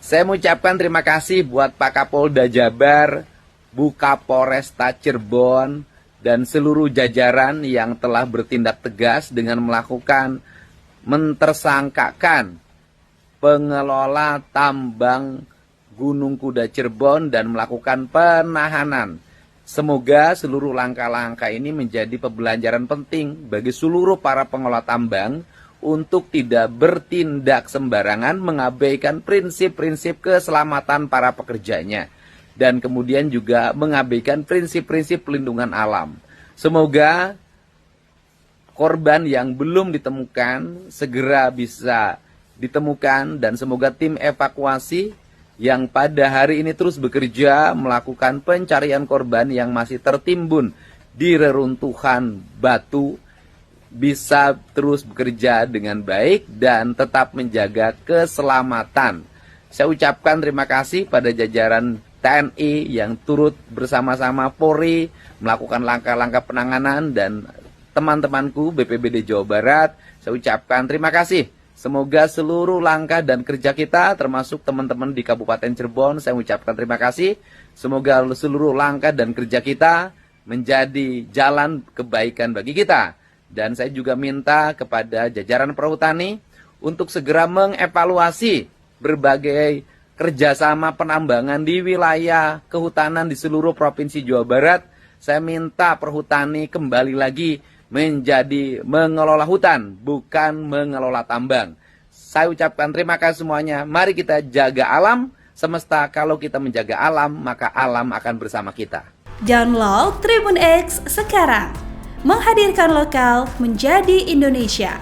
Saya mengucapkan terima kasih buat Pak Kapolda Jabar, Bu Kapolresta Cirebon, dan seluruh jajaran yang telah bertindak tegas dengan melakukan mentersangkakan pengelola tambang Gunung Kuda Cirebon dan melakukan penahanan. Semoga seluruh langkah-langkah ini menjadi pembelajaran penting bagi seluruh para pengelola tambang untuk tidak bertindak sembarangan, mengabaikan prinsip-prinsip keselamatan para pekerjanya, dan kemudian juga mengabaikan prinsip-prinsip pelindungan alam. Semoga korban yang belum ditemukan segera bisa ditemukan, dan semoga tim evakuasi yang pada hari ini terus bekerja melakukan pencarian korban yang masih tertimbun di reruntuhan batu bisa terus bekerja dengan baik dan tetap menjaga keselamatan. Saya ucapkan terima kasih pada jajaran TNI yang turut bersama-sama Polri melakukan langkah-langkah penanganan, dan teman-temanku BPBD Jawa Barat, saya ucapkan terima kasih. Semoga seluruh langkah dan kerja kita, termasuk teman-teman di Kabupaten Cirebon, saya ucapkan terima kasih. Semoga seluruh langkah dan kerja kita menjadi jalan kebaikan bagi kita. Dan saya juga minta kepada jajaran perhutani untuk segera mengevaluasi berbagai kerjasama penambangan di wilayah kehutanan di seluruh Provinsi Jawa Barat. Saya minta perhutani kembali lagi menjadi mengelola hutan, bukan mengelola tambang. Saya ucapkan terima kasih semuanya. Mari kita jaga alam semesta. Kalau kita menjaga alam, maka alam akan bersama kita. Download Tribun X sekarang. Menghadirkan lokal menjadi Indonesia.